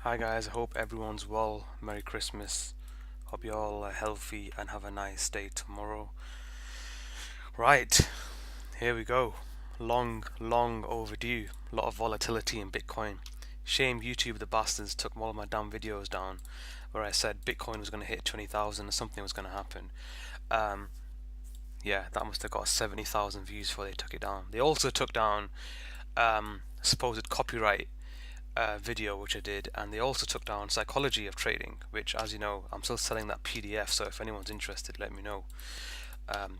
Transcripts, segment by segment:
Hi guys, I hope everyone's well. Merry Christmas. Hope you're all healthy and have a nice day tomorrow. Right, here we go. Long overdue. A lot of volatility in Bitcoin. Shame YouTube the bastards took all of my damn videos down where I said Bitcoin was going to hit 20,000 or something was going to happen. Um, yeah, that must have got 70,000 views before they took it down. They also took down supposed copyright video which I did, and they also took down psychology of trading, which, as you know, I'm still selling that PDF, so if anyone's interested, let me know.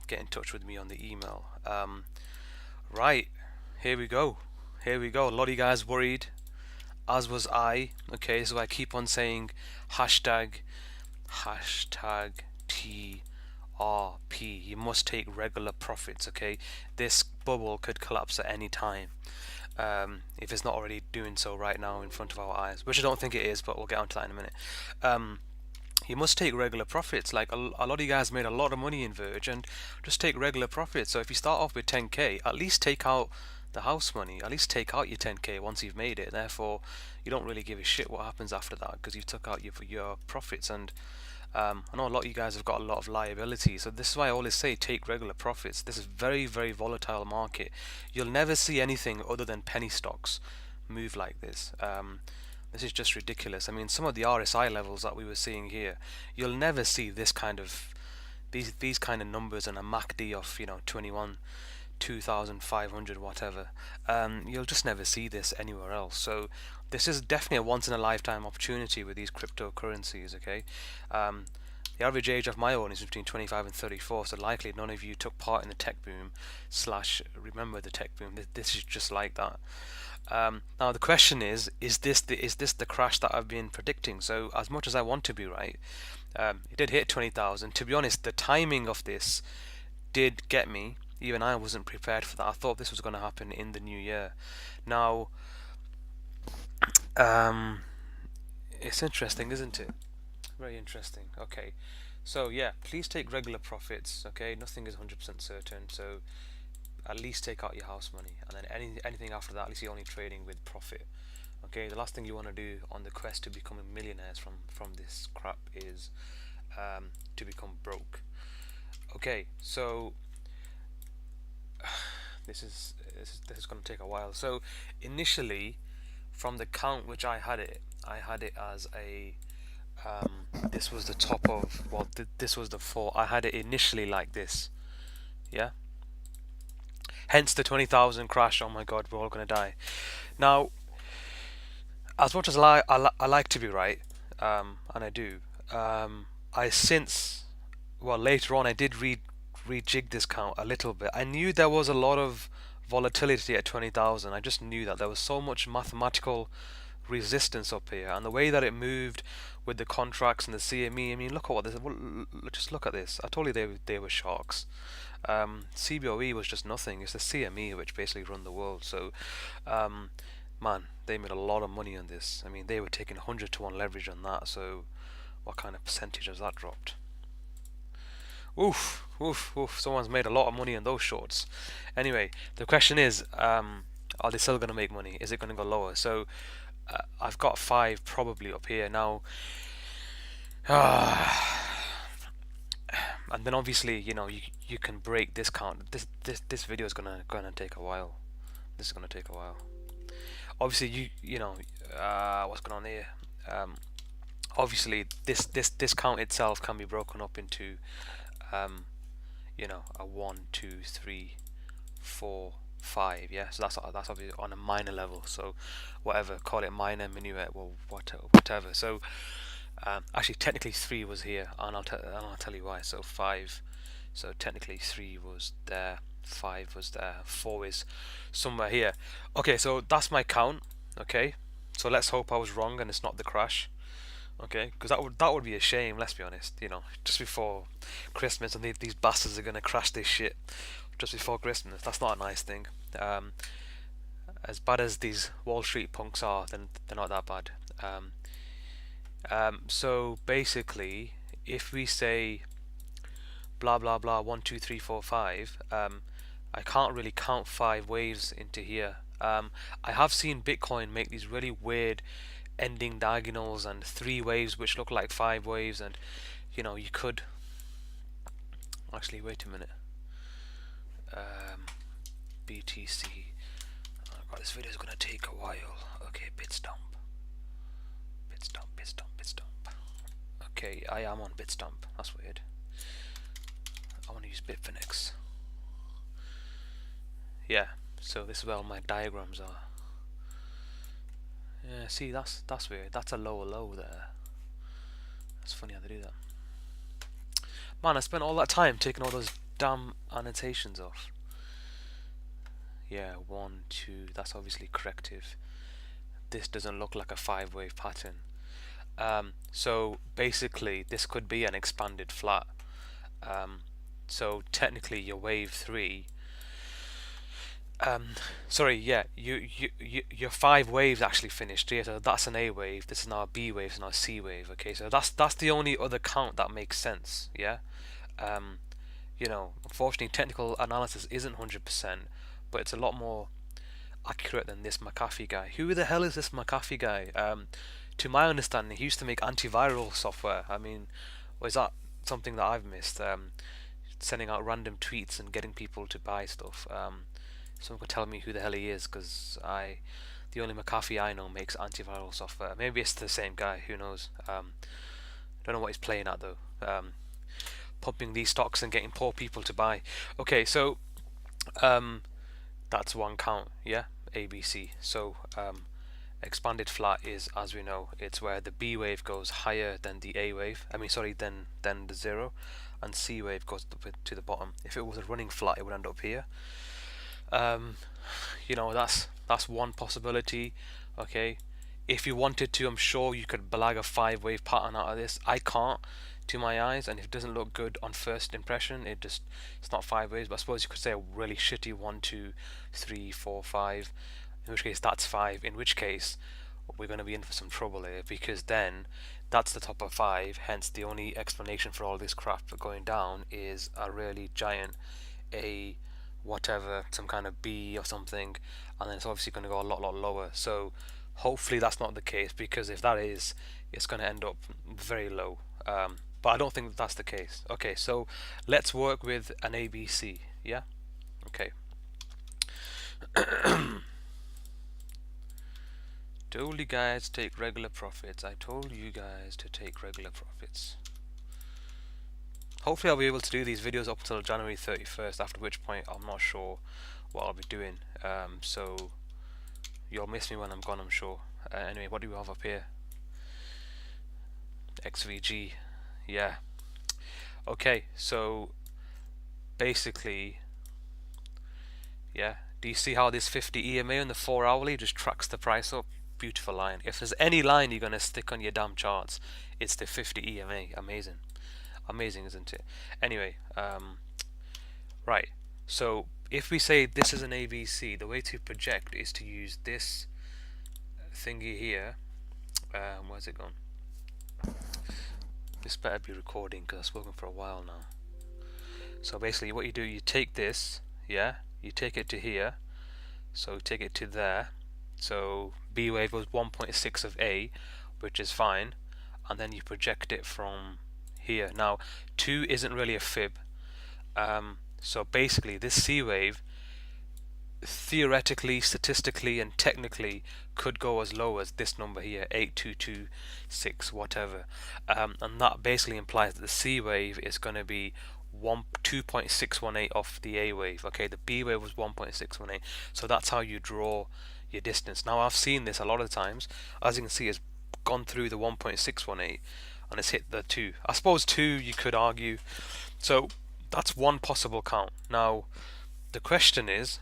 Get in touch with me on the email. Right, here we go. A lot of you guys worried, as was I. Okay, so I keep on saying hashtag TRP. You must take regular profits. Okay, this bubble could collapse at any time. If it's not already doing so right now in front of our eyes, which I don't think it is, but we'll get onto that in a minute. You must take regular profits. Like a lot of you guys made a lot of money in Verge, and just take regular profits. So if you start off with 10k, at least take out the house money. At least take out your 10k once you've made it. Therefore, you don't really give a shit what happens after that because you've took out your profits. And I know a lot of you guys have got a lot of liability, so this is why I always say take regular profits. This is very volatile market. You'll never see anything other than penny stocks move like this. This is just ridiculous. I mean, some of the RSI levels that we were seeing here, you'll never see this kind of these kind of numbers and a MACD of 21, 2,500 whatever. You'll just never see this anywhere else. So this is definitely a once in a lifetime opportunity with these cryptocurrencies. Okay, the average age of my own is between 25 and 34, so likely none of you took part in the tech boom slash remember the tech boom. This is just like that. Now the question is this the crash that I've been predicting? So as much as I want to be right, it did hit 20,000. To be honest, the timing of this did get me. Even I wasn't prepared for that. I thought this was going to happen in the new year. Now, um, it's interesting, isn't it? Very interesting. Okay, so yeah, please take regular profits. Okay, nothing is 100% certain. So at least take out your house money, and then anything after that, at least you're only trading with profit. Okay, the last thing you want to do on the quest to becoming millionaires from this crap is to become broke. Okay, so this is going to take a while. So initially, from the count which I had it as a this was the top of, well, this was the 4. I had it initially like this, yeah. Hence the 20,000 crash. Oh my God, we're all gonna die. Now, as much as I like to be right, and I do, I since, well, later on I did rejig this count a little bit. I knew there was a lot of volatility at 20,000. I just knew that there was so much mathematical resistance up here, and the way that it moved with the contracts and the CME. I mean, look at what this. Just look at this. I told you they were sharks. CBOE was just nothing. It's the CME which basically run the world. So, man, they made a lot of money on this. I mean, they were taking 100 to 1 leverage on that. So, what kind of percentage has that dropped? Oof, oof, oof. Someone's made a lot of money on those shorts. Anyway, the question is, are they still going to make money? Is it going to go lower? So, I've got 5 probably up here now. And then obviously, you can break this count. This video is gonna take a while. This is gonna take a while. Obviously, what's going on here? Obviously, this count itself can be broken up into, a 1, 2, 3, 4, 5. Yeah, so that's obviously on a minor level. So, whatever, call it minor, minuet, well, whatever. So, actually, technically 3 was here, and I'll tell you why. So 5. So technically 3 was there, 5 was there, 4 is somewhere here. Okay, so that's my count. Okay, so let's hope I was wrong and it's not the crash. Okay, because that would be a shame. Let's be honest. Just before Christmas, and these bastards are gonna crash this shit just before Christmas. That's not a nice thing. As bad as these Wall Street punks are, then they're not that bad. So basically, if we say blah blah blah 1 2 3 4 5, I can't really count 5 waves into here. I have seen Bitcoin make these really weird ending diagonals and 3 waves which look like 5 waves, and you know, you could actually, wait a minute, BTC, oh god, this video is gonna take a while. Okay, Bitstamp. Okay, I am on Bitstamp, that's weird. I want to use Bitfinex. Yeah, so this is where all my diagrams are. Yeah, see, that's weird. That's a lower low there. That's funny how they do that. Man, I spent all that time taking all those damn annotations off. Yeah, 1, 2, that's obviously corrective. This doesn't look like a 5-wave pattern. So basically this could be an expanded flat. So technically your wave 3, sorry, yeah, your 5 waves actually finished here. So that's an A wave, this is now a B wave, this is now a C wave. Okay, so that's the only other count that makes sense. Yeah, you know, unfortunately technical analysis isn't 100%, but it's a lot more accurate than this McAfee guy. Who the hell is this McAfee guy? To my understanding, he used to make antiviral software. I mean, was that something that I've missed? Sending out random tweets and getting people to buy stuff. Someone could tell me who the hell he is, because the only McAfee I know makes antiviral software. Maybe it's the same guy. Who knows? Don't know what he's playing at though. Pumping these stocks and getting poor people to buy. Okay, so that's one count. Yeah, ABC. So expanded flat is, as we know, it's where the B wave goes higher than the A wave. I mean, sorry, than the 0, and C wave goes to the bottom. If it was a running flat, it would end up here. You know, that's one possibility. Okay, if you wanted to, I'm sure you could blag a 5-wave pattern out of this. I can't, to my eyes, and if it doesn't look good on first impression, it's not 5 waves. But I suppose you could say a really shitty 1, 2, 3, 4, 5. In which case that's 5. In which case we're going to be in for some trouble here, because then that's the top of 5. Hence the only explanation for all this crap going down is a really giant A whatever, some kind of B or something, and then it's obviously going to go a lot lower. So hopefully that's not the case, because if that is, it's going to end up very low. But I don't think that's the case. Okay, so let's work with an ABC. Yeah, okay. Told you guys to take regular profits. I told you guys to take regular profits. Hopefully I'll be able to do these videos up until January 31st, after which point I'm not sure what I'll be doing. So you'll miss me when I'm gone, I'm sure. Anyway, what do we have up here? XVG. Yeah. Okay, so basically, yeah, do you see how this 50 EMA on the 4 hourly just tracks the price up? Beautiful line. If there's any line you're going to stick on your damn charts, it's the 50 EMA. Amazing. Amazing, isn't it? Anyway, right, so if we say this is an ABC, the way to project is to use this thingy here. Where's it gone? This better be recording, because I've spoken for a while now. So basically what you do, you take this, yeah, you take it to here, so take it to there. So B wave was 1.6 of A, which is fine, and then you project it from here. Now 2 isn't really a fib, so basically this C wave theoretically, statistically and technically could go as low as this number here, 8226 whatever, and that basically implies that the C wave is going to be 2.618 off the A wave. Okay, the B wave was 1.618, so that's how you draw your distance. Now I've seen this a lot of times. As you can see, it's gone through the 1.618 and it's hit the 2. I suppose 2 you could argue. So that's one possible count. Now the question is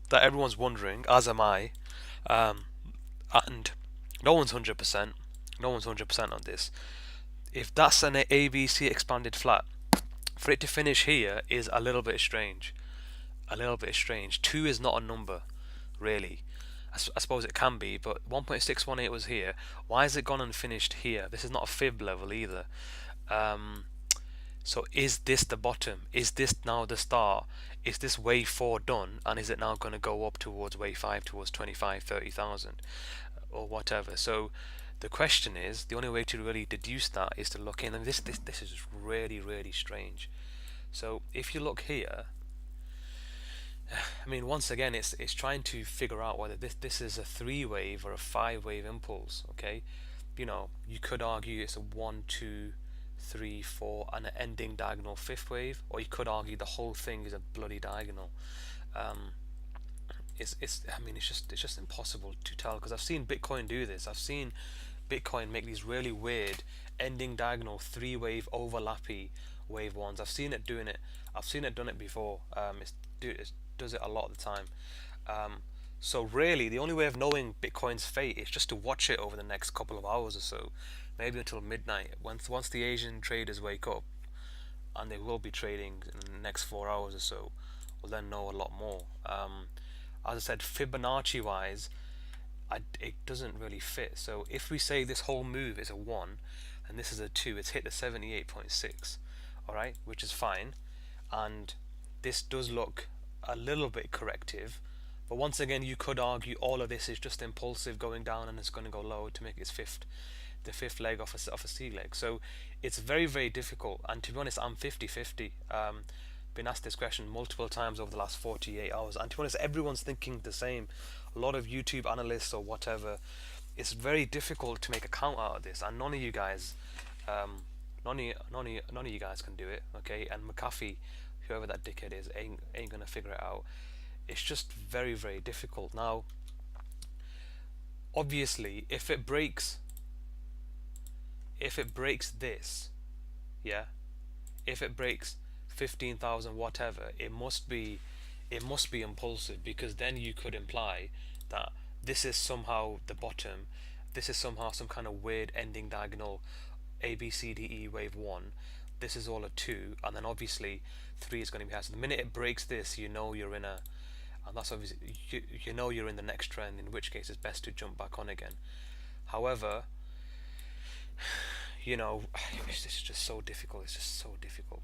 that everyone's wondering, as am I, and no one's 100%. No one's 100% on this. If that's an ABC expanded flat, for it to finish here is a little bit strange. A little bit strange. 2 is not a number, really. I suppose it can be, but 1.618 was here. Why has it gone and finished here? This is not a fib level either. So is this the bottom? Is this now the start? Is this wave 4 done, and is it now going to go up towards wave 5, towards 25, 30,000 or whatever? So The question is, the only way to really deduce that is to look in, and this is really strange. So if you look here, I mean, once again, it's trying to figure out whether this is a three wave or a five wave impulse. Okay, you could argue it's a one, two, three, four, and an ending diagonal fifth wave, or you could argue the whole thing is a bloody diagonal. Um, it's I mean, it's just impossible to tell, because I've seen Bitcoin do this. I've seen Bitcoin make these really weird ending diagonal three wave overlappy wave ones. I've seen it doing it. I've seen it done it before. It does it a lot of the time. Um, so really, the only way of knowing Bitcoin's fate is just to watch it over the next couple of hours or so, maybe until midnight. Once the Asian traders wake up, and they will be trading in the next 4 hours or so, we'll then know a lot more. As I said, Fibonacci wise, it doesn't really fit. So if we say this whole move is a 1 and this is a 2, it's hit the 78.6, alright, which is fine. And this does look a little bit corrective, but once again, you could argue all of this is just impulsive going down and it's going to go low to make its the fifth leg off a C leg. So it's very difficult, and to be honest, I'm 50-50. Been asked this question multiple times over the last 48 hours, and to be honest, everyone's thinking the same. A lot of YouTube analysts or whatever. It's very difficult to make a count out of this, and none of you guys can do it, okay? And McAfee, whoever that dickhead is, ain't gonna figure it out. It's just very difficult. Now, obviously, if it breaks this, yeah, if it breaks 15,000 whatever, it must be impulsive, because then you could imply that this is somehow the bottom, this is somehow some kind of weird ending diagonal ABCDE wave 1, this is all a 2, and then obviously 3 is going to be high. So the minute it breaks this, you're in a, and that's obviously, you're in the next trend, in which case it's best to jump back on again. However, it's just so difficult. It's just so difficult.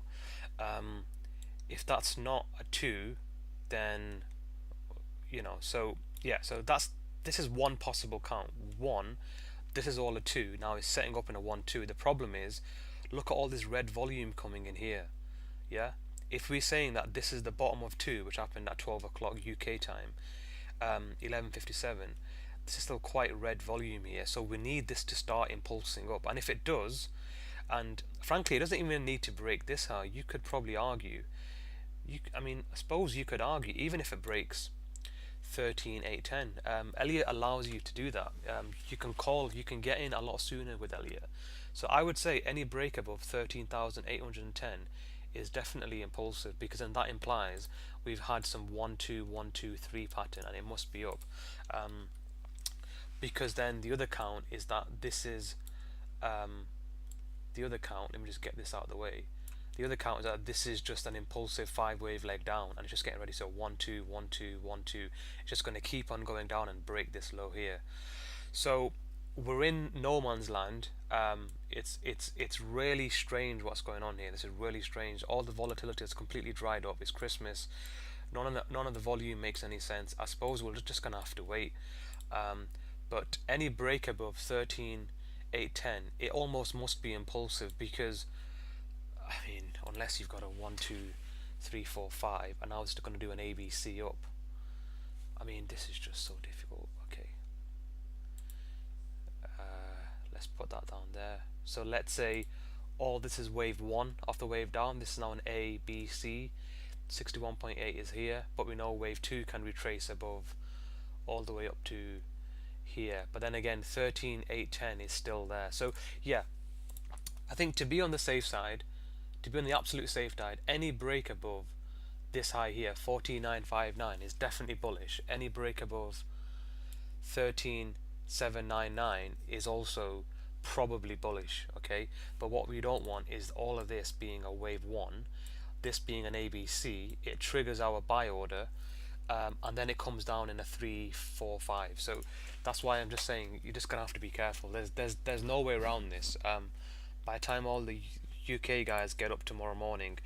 If that's not a 2, then so yeah, so this is one possible count. 1, this is all a 2. Now it's setting up in a 1-2. The problem is, look at all this red volume coming in here. Yeah, if we're saying that this is the bottom of 2, which happened at 12 o'clock UK time, 11:57, this is still quite red volume here, so we need this to start impulsing up. And if it does, and frankly, it doesn't even need to break this high. You could probably argue, I suppose you could argue, even if it breaks 13,810, Elliott allows you to do that. You can get in a lot sooner with Elliott. So I would say any break above 13,810 is definitely impulsive, because then that implies we've had some 1-2, 1-2, 3 pattern, and it must be up. Because then the other count is that this is the other count. Let me just get this out of the way. The other count is that this is just an impulsive 5 wave leg down, and it's just getting ready. So 1-2, 1-2, 1-2. It's just going to keep on going down and break this low here. So we're in no man's land. It's really strange what's going on here. This is really strange. All the volatility is completely dried up. It's Christmas. None of the volume makes any sense. I suppose we're just gonna have to wait. But any break above 13,810, it almost must be impulsive, because unless you've got a 1, 2, 3, 4, 5, and now it's going to do an ABC up. This is just so difficult. Okay, let's put that down there. So let's say all this is wave 1 off the wave down. This is now an A, B, C. 61.8 is here, but we know wave 2 can retrace above all the way up to here. But then again, 13,810 is still there. So yeah, I think to be on the safe side, to be on the absolute safe side, any break above this high here, 14,959, is definitely bullish. Any break above 13,799 is also probably bullish. Okay, but what we don't want is all of this being a wave 1, this being an ABC. It triggers our buy order, and then it comes down in a 3, 4, 5. So that's why I'm just saying you're just gonna have to be careful. There's no way around this. By the time all the UK guys get up tomorrow morning,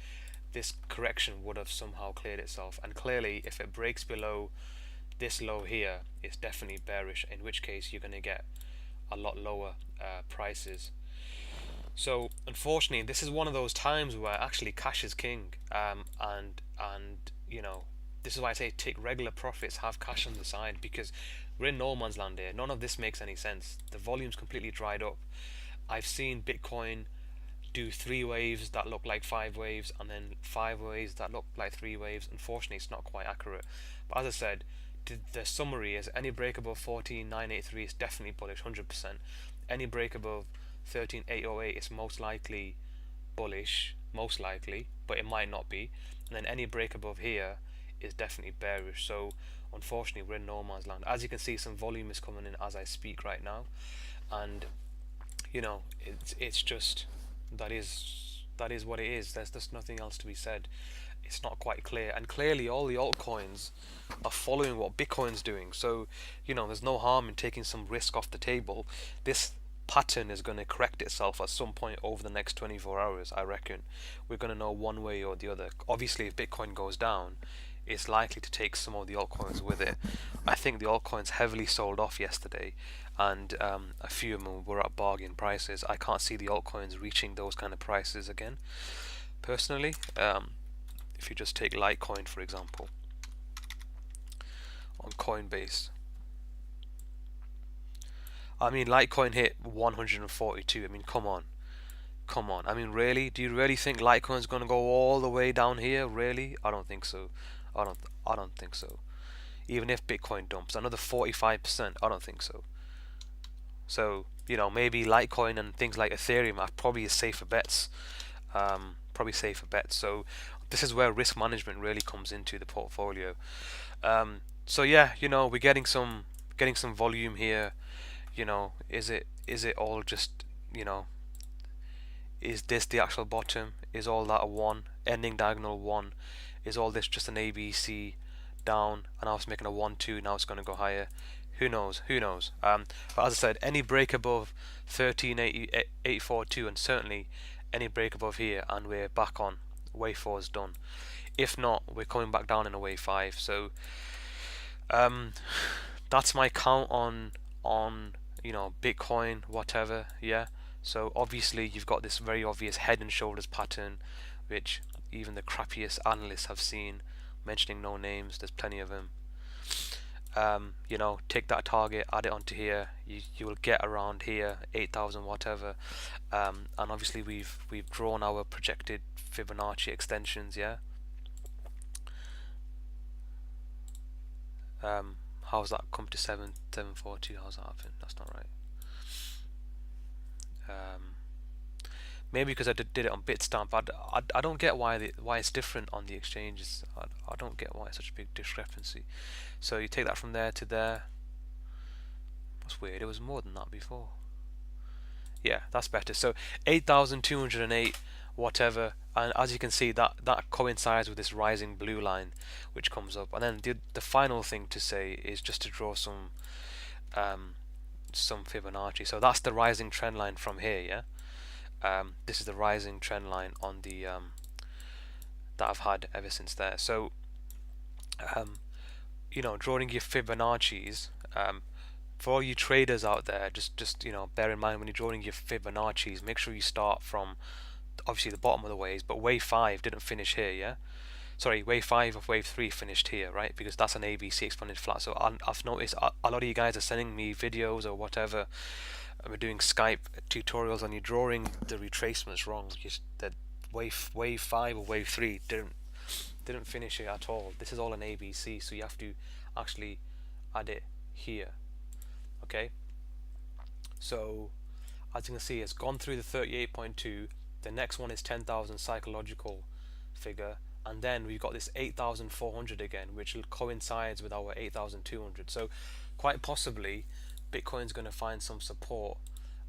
this correction would have somehow cleared itself. And clearly, if it breaks below this low here, it's definitely bearish, in which case you're going to get a lot lower prices. So unfortunately, this is one of those times where actually cash is king, and this is why I say take regular profits, have cash on the side, because we're in no man's land here. None of this makes any sense. The volume's completely dried up. I've seen Bitcoin do 3 waves that look like 5 waves, and then 5 waves that look like 3 waves. Unfortunately, it's not quite accurate. But as I said, the summary is any break above 14,983 is definitely bullish, 100%. Any break above 13,808 is most likely bullish, most likely, but it might not be. And then any break above here is definitely bearish. So unfortunately, we're in no man's land. As you can see, some volume is coming in as I speak right now, and it's just that is what it is. There's just nothing else to be said. It's not quite clear, and clearly all the altcoins are following what Bitcoin's doing. So there's no harm in taking some risk off the table. This pattern is going to correct itself at some point over the next 24 hours. I reckon we're going to know one way or the other. Obviously, if Bitcoin goes down, it's likely to take some of the altcoins with it. I think the altcoins heavily sold off yesterday, and a few of them were at bargain prices. I can't see the altcoins reaching those kind of prices again, personally. If you just take Litecoin, for example, on Coinbase. I mean, Litecoin hit 142. I mean, come on. Come on. I mean, really? Do you really think Litecoin's going to go all the way down here? Really? I don't think so. I don't think so. Even if Bitcoin dumps another 45%, I don't think so. So, maybe Litecoin and things like Ethereum are probably safer bets. So this is where risk management really comes into the portfolio. So yeah, we're getting some volume here. Is it all just, is this the actual bottom? Is all that a one? Ending diagonal one? Is all this just an ABC down, and now it's making a 1-2, now it's going to go higher? Who knows? Who knows? But as I said, any break above 13,842, and certainly any break above here, and we're back on. Wave 4 is done. If not, we're coming back down in a wave 5. So that's my count on Bitcoin, whatever. Yeah. So obviously you've got this very obvious head and shoulders pattern, which even the crappiest analysts have seen. Mentioning no names, there's plenty of them. Take that target, add it onto here. You will get around here 8,000 whatever. And obviously we've drawn our projected Fibonacci extensions. Yeah. How's that come to 742? How's that happen? That's not right. Maybe because I did it on Bitstamp. I don't get why it's different on the exchanges. I don't get why it's such a big discrepancy. So you take that from there to there. That's weird. It was more than that before. Yeah, that's better. So 8,208 whatever, and as you can see, that coincides with this rising blue line which comes up. And then the final thing to say is just to draw some Fibonacci. So that's the rising trend line from here. Yeah. This is the rising trend line on the that I've had ever since there. So drawing your Fibonacci's, for all you traders out there, just bear in mind when you're drawing your Fibonacci's, make sure you start from obviously the bottom of the waves, but wave 5 didn't finish here. Yeah. Sorry, wave 5 of wave 3 finished here, right? Because that's an ABC exponential flat. So I've noticed a lot of you guys are sending me videos or whatever. We're doing Skype tutorials on you drawing the retracements wrong. That wave 5 or wave 3 didn't finish it at all. This is all an ABC, so you have to actually add it here. Okay. So as you can see, it's gone through the 38.2. The next one is 10,000 psychological figure, and then we've got this 8,400 again, which coincides with our 8,200. So quite possibly Bitcoin's going to find some support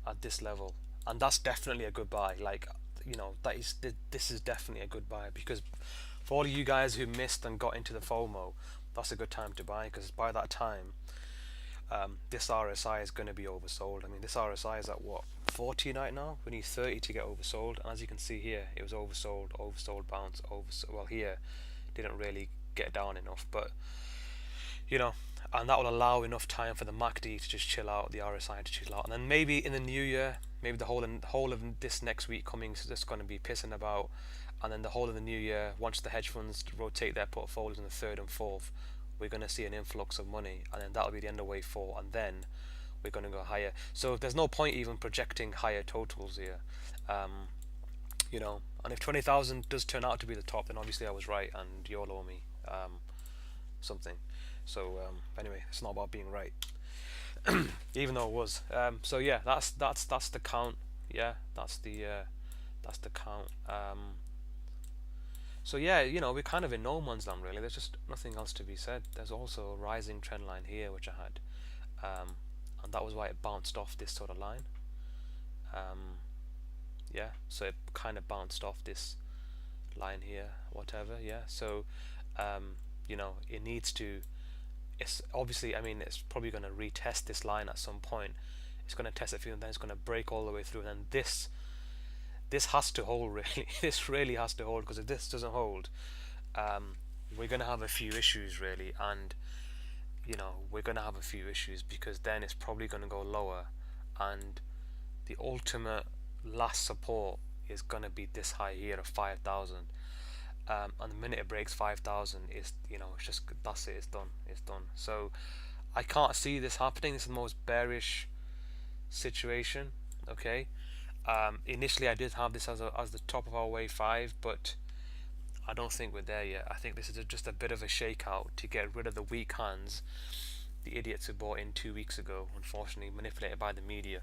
at this level, and that's definitely a good buy. Like, this is definitely a good buy, because for all of you guys who missed and got into the FOMO, that's a good time to buy, because by that time this RSI is going to be oversold. I mean, this RSI is at what, 40 right now? We need 30 to get oversold, and as you can see here, it was oversold, bounce, well, here didn't really get down enough, but you know, and that will allow enough time for the MACD to just chill out, the RSI to chill out, and then maybe in the new year, maybe the whole of this next week coming is just going to be pissing about, and then the whole of the new year, once the hedge funds rotate their portfolios in the third and fourth, we're going to see an influx of money, and then that'll be the end of wave four, and then we're going to go higher. So there's no point even projecting higher totals here. Um, and if 20,000 does turn out to be the top, then obviously I was right, and YOLO me something. So anyway, it's not about being right, even though it was. So yeah, that's the count. Yeah, that's the count. So yeah, we're kind of in no man's land really. There's just nothing else to be said. There's also a rising trend line here which I had, and that was why it bounced off this sort of line. Yeah, so it kind of bounced off this line here, whatever. Yeah, so it needs to. It's obviously, I mean, it's probably going to retest this line at some point. It's going to test it through, and then it's going to break all the way through, and then this has to hold really. This really has to hold, because if this doesn't hold, we're going to have a few issues really, and we're going to have a few issues, because then it's probably going to go lower, and the ultimate last support is going to be this high here of 5,000. And the minute it breaks 5,000, it's it's just, that's it, it's done. So I can't see this happening. This is the most bearish situation. Okay. Initially I did have this as the top of our wave 5, but I don't think we're there yet. I think this is just a bit of a shakeout to get rid of the weak hands, the idiots who bought in 2 weeks ago, unfortunately manipulated by the media.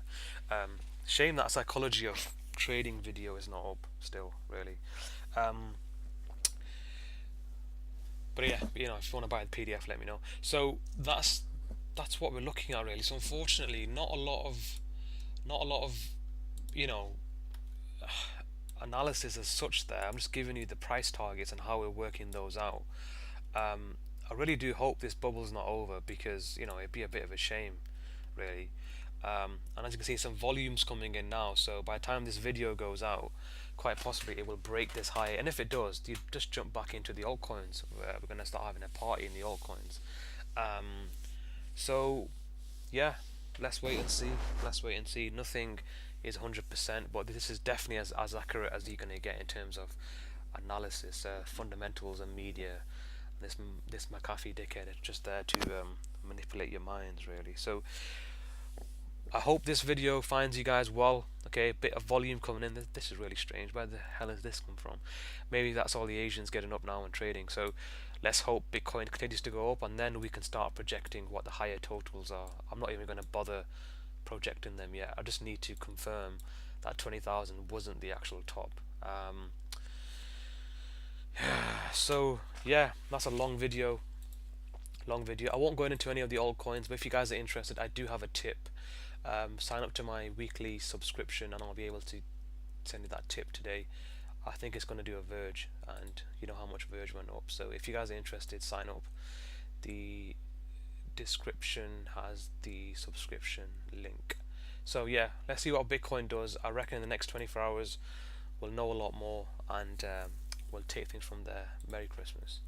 Shame that psychology of trading video is not up still, really. But yeah, if you want to buy the PDF, let me know. So that's what we're looking at really. So unfortunately, not a lot of analysis as such there. I'm just giving you the price targets and how we're working those out. I really do hope this bubble's not over, because it'd be a bit of a shame, really. And as you can see, some volumes coming in now, so by the time this video goes out, quite possibly it will break this high, and if it does, you just jump back into the altcoins. We're going to start having a party in the altcoins. So yeah, let's wait and see. Nothing is 100%, but this is definitely as accurate as you're going to get in terms of analysis, fundamentals, and media. This McAfee dickhead is just there to manipulate your minds, really. So I hope this video finds you guys well. Okay, a bit of volume coming in. This is really strange. Where the hell has this come from? Maybe that's all the Asians getting up now and trading. So let's hope Bitcoin continues to go up, and then we can start projecting what the higher totals are. I'm not even going to bother projecting them yet. I just need to confirm that 20,000 wasn't the actual top. So yeah, that's a long video. I won't go into any of the altcoins, but if you guys are interested, I do have a tip. Sign up to my weekly subscription, and I'll be able to send you that tip today. I think it's going to do a Verge, and you know how much Verge went up. So if you guys are interested, sign up. The description has the subscription link. So yeah, let's see what Bitcoin does. I reckon in the next 24 hours we'll know a lot more, and we'll take things from there. Merry Christmas.